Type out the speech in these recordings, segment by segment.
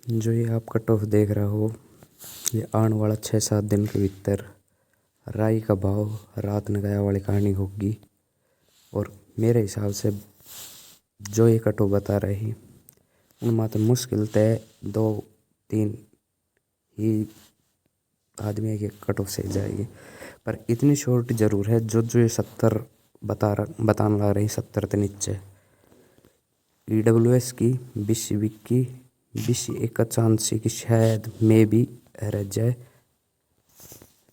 जो ये आप कट ऑफ देख रहे हो, ये आने वाला 6-7 दिन के भीतर राई का भाव रात न गया वाली कहानी होगी। और मेरे हिसाब से जो ये कट ऑफ बता रही उनमें तो मुश्किल तय 2-3 ही आदमी की कट ऑफ सही जाएगी। पर इतनी श्योरिटी जरूर है जो ये 70 बताने लग रही, 70 के नीचे EWS की, BCB की, BCA का चांस है कि शायद मे भी रह जाए।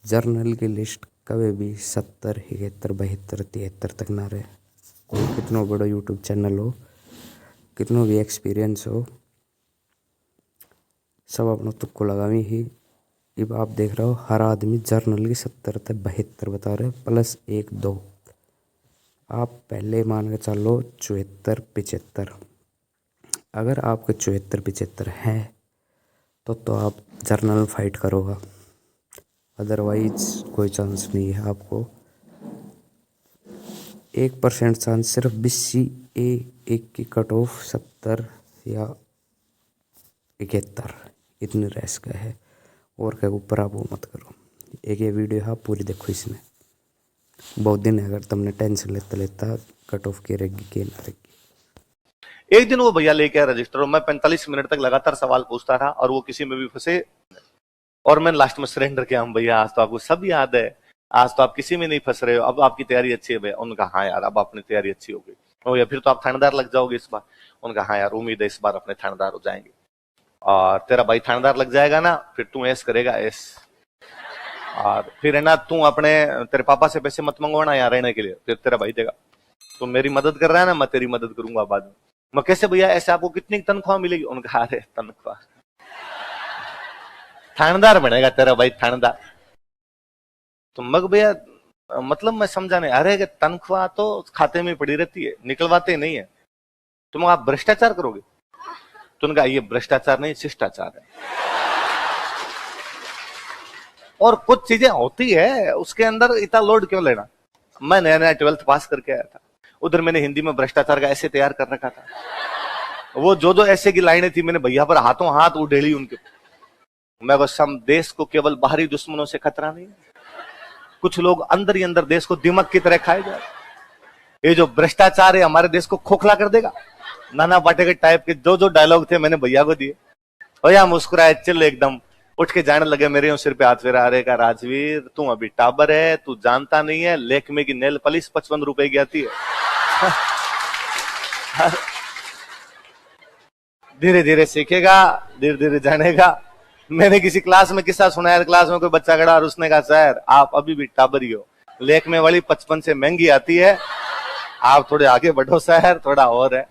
जर्नल की लिस्ट कभी भी 70, 71, 72, 73 तक ना रहे। कोई कितना बड़ा यूट्यूब चैनल हो, कितना भी एक्सपीरियंस हो, सब अपना तुक्को लगावी ही। अब आप देख रहे हो हर आदमी जर्नल की 70 से 72 बता रहे, प्लस 1-2 आप पहले मान के चलो 74-75। अगर आपके 74-75 हैं तो आप जर्नल फाइट करोगा, अदरवाइज कोई चांस नहीं है आपको। 1% चांस सिर्फ BCA एक की कट ऑफ 70 या 71 इतनी रेस का है। और क्या ऊपर आप वो मत करो। एक ये वीडियो है, आप पूरी देखो। इसमें बहुत दिन अगर तुमने टेंशन लेता कट ऑफ की रहेगी कि ना रहेगी। एक दिन वो भैया लेके आया रजिस्टर और मैं 45 मिनट तक लगातार सवाल पूछता रहा और वो किसी में भी फंसे और मैंने लास्ट में सरेंडर किया। हम भैया आज तो आपको सब याद है, आज तो आप किसी में नहीं फंस रहे हो, अब आपकी तैयारी अच्छी है भैया। उनका हाँ यार, अब अपनी तैयारी अच्छी हो गई। ओ या फिर तो आप थानेदार लग जाओगे इस बार। उनका हाँ यार, उम्मीद है इस बार अपने थानेदार हो जाएंगे। और तेरा भाई थानेदार लग जाएगा ना, फिर तू ऐस करेगा ऐस। और फिर है ना, तू अपने तेरे पापा से पैसे मत मंगवाना यहाँ रहने के लिए, फिर तेरा भाई देगा। तो मेरी मदद कर रहा है ना, मैं तेरी मदद करूंगा बाद में। मैं कैसे भैया, ऐसे आपको कितनी तनख्वाह मिलेगी? उनका अरे तनख्वाह, थानेदार बनेगा तेरा भाई, थानेदार। तो मग भैया मतलब मैं समझा नहीं। अरे तनख्वाह तो खाते में पड़ी रहती है, निकलवाते नहीं है। तुम आप भ्रष्टाचार करोगे? तो उनका ये भ्रष्टाचार नहीं, शिष्टाचार है। और कुछ चीजें होती है उसके अंदर इतना लोड क्यों लेना। मैं नया नया 12th पास करके आया था, उधर मैंने हिंदी में भ्रष्टाचार का ऐसे तैयार कर रखा था। वो जो ऐसे की लाइनें थी, मैंने भैया पर हाथों हाथ उड़ेली उनके। मैं बस, हम देश को केवल बाहरी दुश्मनों से खतरा नहीं है, कुछ लोग अंदर ही अंदर देश को दिमक की तरह खाए जाए। ये जो भ्रष्टाचार है हमारे देश को खोखला कर देगा। नाना पाटेकर टाइप के जो डायलॉग थे मैंने भैया को दिए। भैया मुस्कुराए, चिल एकदम, उठ के जाने लगे। मेरे सिर पे हाथ फेरा। अरे का राजवीर, तू अभी टाबर है, तू जानता नहीं है लेकमे की नेल पॉलिश 55 रुपए की आती है। धीरे धीरे सीखेगा, धीरे धीरे जानेगा। मैंने किसी क्लास में किस्सा सुनाया, क्लास में कोई बच्चा खड़ा और उसने कहा सर आप अभी भी टाबर ही हो, लेकमे वाली 55 से महंगी आती है, आप थोड़े आगे बढ़ो सर, थोड़ा और है।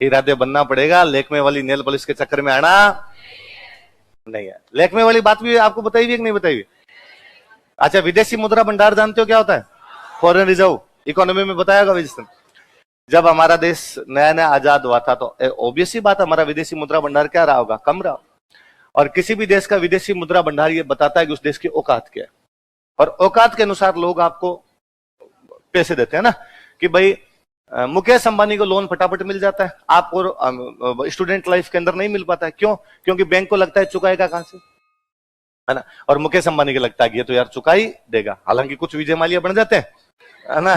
इरादे बनना पड़ेगा, लेकमे वाली नेल पॉलिश के चक्कर में आना नहीं है। लेकमे वाली बात भी आपको बताई हुई कि नहीं बताई हुई? अच्छा, विदेशी मुद्रा भंडार जानते हो क्या होता है? फॉरेन रिजर्व इकोनॉमी में बताया होगा विजय। जब हमारा देश नया नया आजाद हुआ था तो ऑब्वियस ही बात, हमारा विदेशी मुद्रा भंडार क्या रहा होगा? कम रहा। और किसी भी देश का विदेशी मुद्रा भंडार ये बताता है कि उस देश की औकात क्या है। और औकात के अनुसार लोग आपको पैसे देते हैं ना, कि भाई मुकेश अंबानी को लोन फटाफट मिल जाता है, आपको स्टूडेंट लाइफ के अंदर नहीं मिल पाता है। क्यों? क्योंकि बैंक को लगता है चुकाएगा कहां से, है ना। और मुकेश अंबानी को लगता है कि ये तो यार चुका ही देगा, हालांकि कुछ विजय माल्या बन जाते हैं, है ना,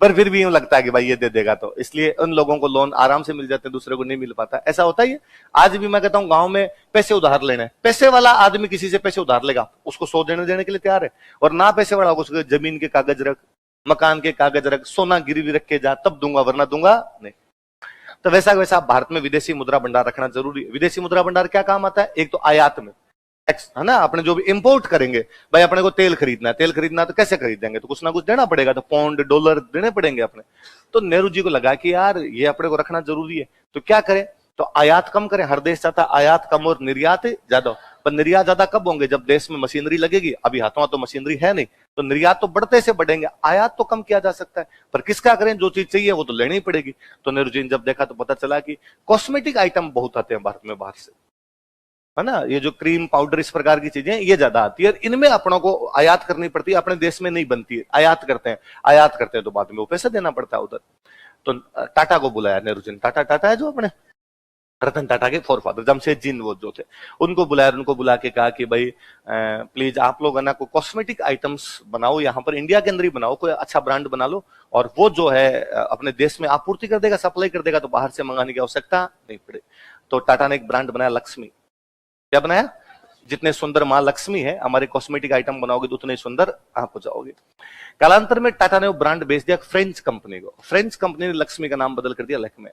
पर फिर भी यूं लगता है कि भाई ये दे देगा, तो इसलिए उन लोगों को लोन आराम से मिल जाते हैं, दूसरे को नहीं मिल पाता। ऐसा होता ही है। आज भी मैं कहता हूं गांव में पैसे उधार लेने, पैसे वाला आदमी किसी से पैसे उधार लेगा, उसको 100 देने के लिए तैयार है। और ना पैसे वाला उसको जमीन के कागज रख, मकान के कागज रख, सोना गिरवी रख के जा, तब दूंगा वरना दूंगा नहीं। तो वैसा वैसा भारत में विदेशी मुद्रा भंडार रखना जरूरी है। विदेशी मुद्रा भंडार क्या काम आता है? एक तो आयात में, है ना, अपने जो भी इंपोर्ट करेंगे, भाई अपने को तेल खरीदना है, तो कैसे खरीदेंगे? तो कुछ ना कुछ देना पड़ेगा, तो पौंड डॉलर देने पड़ेंगे अपने। तो नेहरू जी को लगा कि यार ये अपने को रखना जरूरी है, तो क्या करें? तो आयात कम करें। हर देश चाहता आयात कम और निर्यात ज्यादा। पर निर्यात ज्यादा कब होंगे? जब देश में मशीनरी लगेगी। अभी हाथों हाथों मशीनरी है नहीं, तो निर्यात तो बढ़ते से बढ़ेंगे, आयात तो कम किया जा सकता है। पर किसका करें? जो चीज चाहिए वो तो लेनी ही पड़ेगी। तो नेहरू जी ने जब देखा तो पता चला कि कॉस्मेटिक आइटम बहुत आते हैं भारत में बाहर से, है ना, ये जो क्रीम पाउडर इस प्रकार की चीजें ये ज्यादा आती है, इनमें अपनों को आयात करनी पड़ती है, अपने देश में नहीं बनती है। आयात करते हैं तो बाद में वो पैसा देना पड़ता है उधर। तो टाटा को बुलाया नेहरू जी ने। टाटा है जो अपने रतन टाटा के फोरफादर जमशेद जी वो जो थे, उनको बुलाया, उनको बुला के कहा कि भाई प्लीज आप लोग है ना कोई कॉस्मेटिक आइटम्स बनाओ, यहाँ पर इंडिया के अंदर ही बनाओ, कोई अच्छा ब्रांड बना लो और वो जो है अपने देश में आपूर्ति कर देगा, सप्लाई कर देगा, तो बाहर से मंगाने की आवश्यकता नहीं पड़े। तो टाटा ने एक ब्रांड बनाया लक्ष्मी। क्या बनाया? जितने सुंदर मां लक्ष्मी है, हमारे कॉस्मेटिक आइटम बनाओगे तो उतने सुंदर आप हो जाओगे। कालांतर में टाटा ने वो ब्रांड बेच दिया फ्रेंच कंपनी को। फ्रेंच कंपनी ने लक्ष्मी का नाम बदल कर दिया लैक्मे।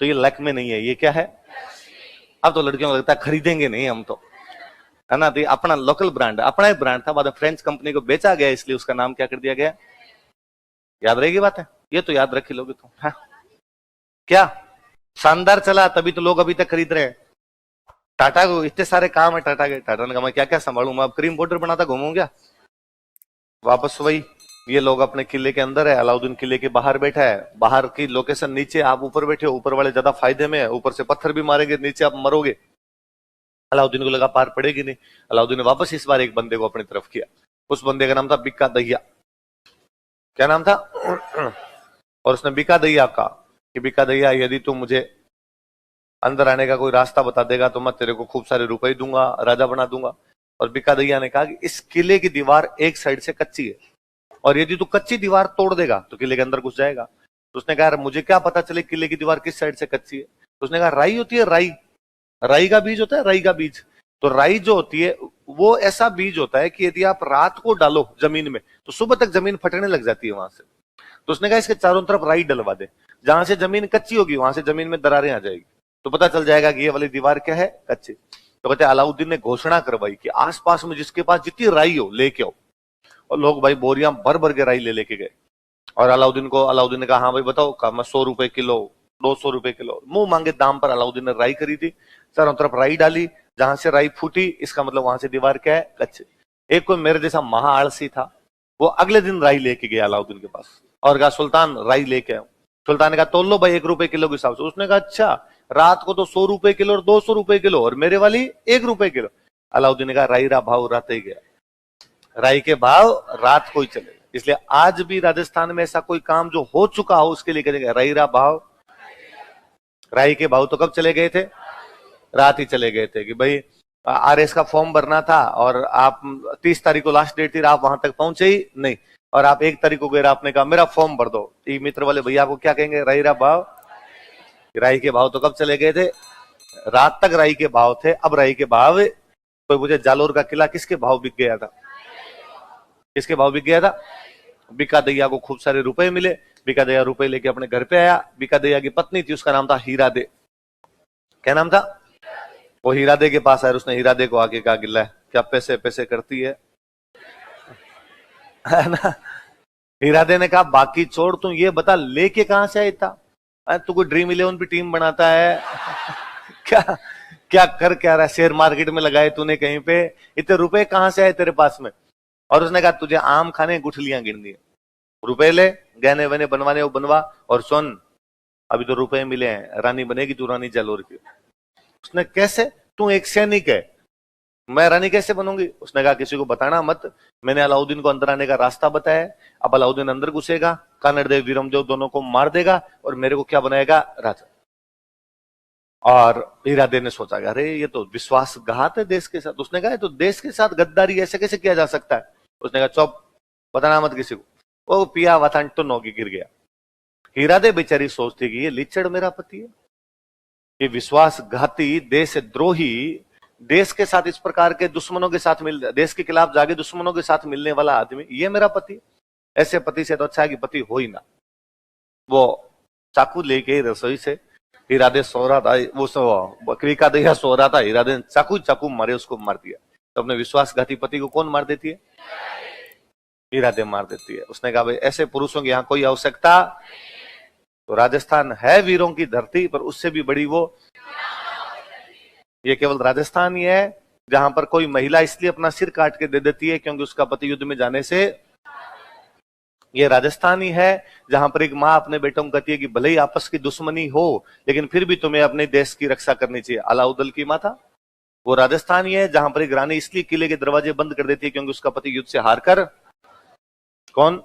तो ये लैक्मे नहीं है, ये क्या है? अब तो लड़कियों को लगता है खरीदेंगे नहीं हम तो, है ना। तो अपना लोकल ब्रांड, अपना ही ब्रांड था, बाद में फ्रेंच कंपनी को बेचा गया, इसलिए उसका नाम क्या कर दिया गया? याद रहेगी बात है, ये तो याद रख लोगे तुम। हाँ क्या शानदार चला, तभी तो लोग अभी तक खरीद रहे हैं। टाटा को इतने सारे काम है टाटा के, टाटा ने कहा मैं क्या क्या संभालू, मैं अब क्रीम पाउडर बनाता घूमूं क्या? वापस वही, ये लोग अपने किले के अंदर है, अलाउद्दीन किले के बाहर बैठा है, बाहर की लोकेशन नीचे, आप ऊपर बैठे हो, ऊपर वाले ज्यादा फायदे में है, ऊपर से पत्थर भी मारेंगे, नीचे आप मरोगे। अलाउद्दीन को लगा पार पड़ेगी नहीं, अलाउद्दीन ने वापस इस बार एक बंदे को अपनी तरफ किया। उस बंदे का नाम था बिक्का दैया। क्या नाम था? और उसने बिक्का दैया कहा कि बिक्का दैया यदि तू मुझे अंदर आने का कोई रास्ता बता देगा तो मैं तेरे को खूब सारे रुपए दूंगा, राजा बना दूंगा। और बिक्का दैया ने कहा कि इस किले की दीवार एक साइड से कच्ची है और यदि तू कच्ची दीवार तोड़ देगा तो किले के अंदर घुस जाएगा। तो उसने कहा मुझे क्या पता चले किले की दीवार किस साइड से कच्ची है? तो उसने कहा राई होती है, राई, राई का बीज होता है, राई का बीज। तो राई जो होती है वो ऐसा बीज होता है कि यदि आप रात को डालो जमीन में तो सुबह तक जमीन फटने लग जाती है वहां से। तो उसने कहा इसके चारों तरफ राई डलवा दे, जहां से जमीन कच्ची होगी वहां से जमीन में दरारें आ जाएगी, तो पता चल जाएगा कि ये वाली दीवार क्या है, कच्ची। तो कहते अलाउद्दीन ने घोषणा करवाई कि आसपास में जिसके पास जितनी राई हो लेके आओ। और लोग भाई बोरियां भर भर के राई ले लेके गए। और अलाउद्दीन ने कहा हाँ भाई बताओ, कहा मैं 100 रुपए किलो, 200 रुपए किलो, मुंह मांगे दाम पर अलाउद्दीन ने राई खरीदी, चारों तरफ राई डाली, जहां से राई फूटी इसका मतलब वहां से दीवार क्या है, कच्चे। एक कोई मेरे जैसा महा आलसी था, वो अगले दिन राई लेके गया अलाउद्दीन के पास और कहा सुल्तान राई लेके आऊं। सुल्तान ने कहा तोल लो भाई 1 रुपए किलो के हिसाब से। उसने कहा अच्छा, रात को तो 100 रुपए किलो और 200 रुपए किलो और मेरे वाली 1 रुपए किलो। अलाउद्दीन ने कहा राई रा भाव रात ही गया, राई के भाव रात को ही चले। इसलिए आज भी राजस्थान में ऐसा कोई काम जो हो चुका हो उसके लिए कहेंगे राई रा भाव। राई के भाव तो कब चले गए थे? रात ही चले गए थे कि भाई आरएस का फॉर्म भरना था और आप 30 तारीख को लास्ट डेट थी, आप वहां तक पहुंचे ही नहीं और आप 1 तारीख को गए, आपने कहा मेरा फॉर्म भर दो। ई मित्र वाले भैया को क्या कहेंगे? राई रा भाव। राई के भाव तो कब चले गए थे? रात तक राई के भाव थे, अब राई के भाव। कोई मुझे जालोर का किला किसके भाव बिक गया था? किसके भाव बिक गया था? बिका दैया को खूब सारे रुपए मिले, बिका दैया रुपए लेके अपने घर पे आया। बिका दैया की पत्नी थी, उसका नाम था हीरा दे। क्या नाम था? वो हीरा दे के पास आया, उसने हीरा दे को आके कहा गिल्ला क्या पैसे पैसे करती है ना। हीरा दे ने कहा बाकी छोड़, तू ये बता लेके कहां से आया था? तू कोई ड्रीम 11 पे टीम बनाता है क्या? क्या कर क्या रहा है? शेयर मार्केट में लगाए तूने कहीं पे? इतने रुपए कहां से आए तेरे पास में? और उसने कहा तुझे आम खाने गुठलियां गिननी है, रुपए ले, गहने वहने बनवाने वो बनवा, और सुन अभी तो रुपए मिले हैं, रानी बनेगी तू, रानी जालोर की। उसने कैसे? तू एक सैनिक है, मैं रानी कैसे बनूंगी? उसने कहा किसी को बताना मत, मैंने अलाउद्दीन को अंदर आने का रास्ता बताया। अब अलाउद्दीन अंदर घुसेगा, कानड़देव वीरमदेव दोनों को मार देगा और मेरे को क्या बनाएगा? राजा। और हीरादे ने सोचा अरे ये तो विश्वासघात है देश के साथ। उसने कहा तो देश के साथ गद्दारी ऐसे कैसे किया जा सकता है? उसने कहा चुप, बताना मत किसी को। वो पिया वथन तो नौकी गिर गया। हीरादे बेचारी सोचती कि ये लिचड़ मेरा पति है, ये विश्वासघाती देशद्रोही, देश के साथ इस प्रकार के दुश्मनों के साथ देश के खिलाफ जाके दुश्मनों के साथ मिलने वाला आदमी ये मेरा पति? ऐसे पति से तो अच्छा है कि पति हो ही ना। वो चाकू लेके रसोई से, हीरादे सो रहा था, वो बकरी का दहिया सो रहा था, हीरादे ने चाकू चाकू मारे, उसको मार दिया। तो अपने विश्वासघाती पति को कौन मार देती है? हीरादे मार देती है। उसने कहा भाई ऐसे पुरुषों की यहाँ कोई आवश्यकता। तो राजस्थान है वीरों की धरती, पर उससे भी बड़ी वो, ये केवल राजस्थान ही है जहां पर कोई महिला इसलिए अपना सिर काट के दे देती है क्योंकि उसका पति युद्ध में जाने से। ये राजस्थान ही है जहां पर एक माँ अपने बेटों को कहती है कि भले ही आपस की दुश्मनी हो लेकिन फिर भी तुम्हें अपने देश की रक्षा करनी चाहिए। अलाउद्दीन की माँ था। वो राजस्थान ही है जहां पर एक रानी इसलिए किले के दरवाजे बंद कर देती है क्योंकि उसका पति युद्ध से हारकर, कौन?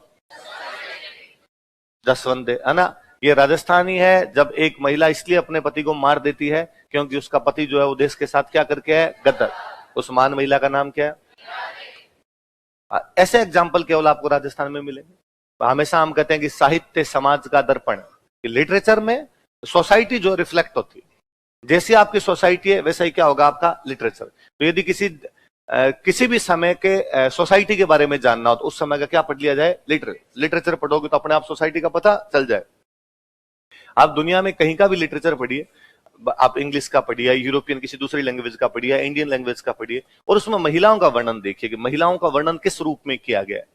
जसवंत है ना। ये राजस्थानी है जब एक महिला इसलिए अपने पति को मार देती है क्योंकि उसका पति जो है वो देश के साथ क्या करके है, गद्दार। उस महान महिला का नाम क्या है? ऐसे एग्जाम्पल केवल आपको राजस्थान में मिलेंगे। हमेशा हम कहते हैं कि साहित्य समाज का दर्पण, लिटरेचर में सोसाइटी जो रिफ्लेक्ट होती है, जैसी आपकी सोसाइटी है वैसा ही क्या होगा आपका लिटरेचर। तो यदि किसी भी समय के सोसाइटी के बारे में जानना हो तो उस समय का क्या पढ़ लिया जाए, लिटरेचर पढ़ोगे तो अपने आप सोसाइटी का पता चल जाए। आप दुनिया में कहीं का भी लिटरेचर पढ़िए, आप इंग्लिश का पढ़िए, यूरोपियन किसी दूसरी लैंग्वेज का पढ़िए, इंडियन लैंग्वेज का पढ़िए, और उसमें महिलाओं का वर्णन देखिए कि महिलाओं का वर्णन किस रूप में किया गया है।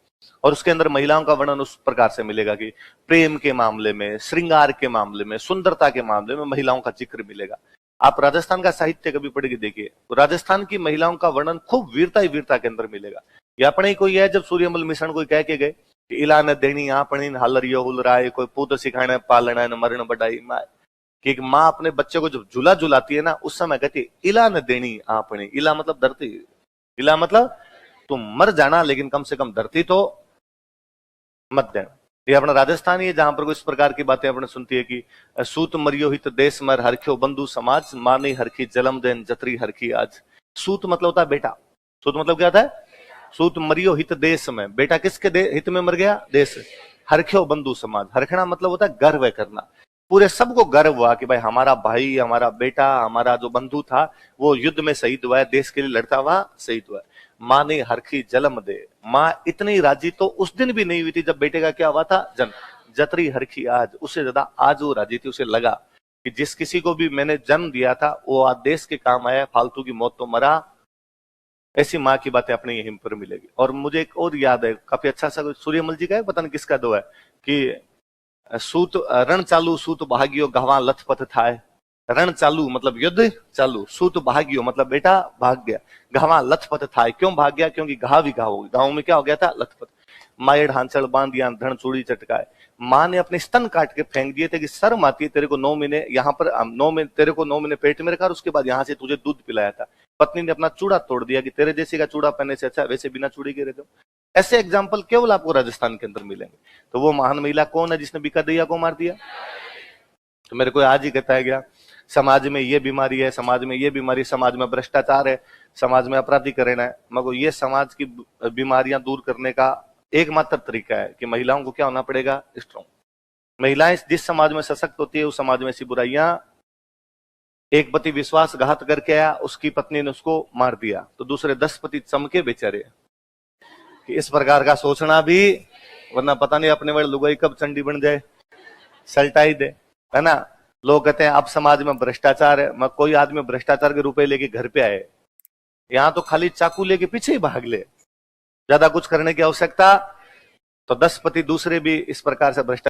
और उसके अंदर महिलाओं का वर्णन उस प्रकार से मिलेगा कि प्रेम के मामले में, श्रृंगार के मामले में, सुंदरता के मामले में महिलाओं का जिक्र मिलेगा। आप राजस्थान का साहित्य कभी पढ़ के देखिए तो राजस्थान की महिलाओं का वर्णन खूब वीरता ही वीरता के अंदर मिलेगा। या अपने ही कोई है जब सूर्यमल मिश्रण कोई कह के गए कि इला न देनी आपनी हलरियो हुलराय, कोई पूत सिखाने पालना न मरण बढ़ाई माँ, कि एक माँ अपने बच्चे को जब झूला झुलाती है ना उस समय कहती है इला न देनी आपने। इला मतलब धरती, इला मतलब तुम मर जाना लेकिन कम से कम धरती तो मत देना। ये अपना राजस्थान है जहां पर कोई इस प्रकार की बातें अपने सुनती है कि सूत मरियो हित देश मर हरख्यो बंधु समाज, मानी हरखी जलम देन जतरी हरखी आज। सूत मतलब होता है बेटा, सूत मतलब क्या होता है, सूत मरियो हित देश में, बेटा किसके हित में मर गया, देश। हरख्यो बंधु समाज, हरखना मतलब होता है गर्व करना, पूरे सबको गर्व हुआ कि भाई हमारा भाई, हमारा बेटा, हमारा जो बंधु था वो युद्ध में शहीद हुआ है, देश के लिए लड़ता हुआ शहीद हुआ है। माँ ने हरखी जलम दे, माँ इतनी राजी तो उस दिन भी नहीं हुई थी जब बेटे का क्या हुआ था, जन्म। जतरी हरखी आज, उससे ज्यादा आज वो राजी थी, उसे लगा कि जिस किसी को भी मैंने जन्म दिया था वो आज देश के काम आया, फालतू की मौत तो मरा। ऐसी माँ की बातें अपने यहीं पर मिलेगी। और मुझे एक और याद है, काफी अच्छा सा सूर्यमल जी का है, पता नहीं किसका दो है कि सूत रण चालू सूत भाग्यो गवा लथपथ थाय। रण चालू मतलब युद्ध चालू, सूत भाग्यो मतलब बेटा भाग गया, गवा लथपथ थाय, क्यों भाग गया, क्योंकि घाव ही घाव हो गया, गाँव में क्या हो गया था, लथपथ। मायड़ हांचड़ बांधिया धन चूड़ी चटकाए, माँ ने अपने स्तन काट के फेंक दिए थे कि शर्म आती है तेरे को 9 महीने यहाँ पर 9 महीने तेरे को 9 महीने पेट में रखा और उसके बाद यहाँ से तुझे दूध पिलाया था। पत्नी ने अपना चूड़ा तोड़ दिया कि तेरे जैसे का चूड़ा पहनने से अच्छा वैसे बिना चूड़ी के रहते हो। ऐसे एग्जाम्पल केवल आपको राजस्थान के अंदर मिलेंगे। तो वो महान महिला कौन है जिसने बीका दैया को मार दिया? तो मेरे को आज ही कहता गया समाज में ये बीमारी है, समाज में ये बीमारी, समाज में भ्रष्टाचार है, समाज में अपराधीकरण है। मगर ये समाज की बीमारियां दूर करने का एकमात्र तरीका है कि महिलाओं को क्या होना पड़ेगा, स्ट्रॉन्ग। महिलाएं जिस समाज में सशक्त होती है उस समाज में ऐसी बुराइयां, एक पति विश्वासघात करके आया, उसकी पत्नी ने उसको मार दिया तो दूसरे 10 पति चमके बेचारे। कि इस प्रकार का सोचना भी, वरना पता नहीं अपने वाले लुगाई कब चंडी बन जाए, सल्टाई दे, है ना। लोग कहते हैं अब समाज में भ्रष्टाचार है, मैं कोई आदमी भ्रष्टाचार के रुपए लेके घर पे आए, यहां तो खाली चाकू लेके पीछे ही भाग ले, ज्यादा कुछ करने की आवश्यकता। तो 10 पति दूसरे भी इस प्रकार से भ्रष्टाचार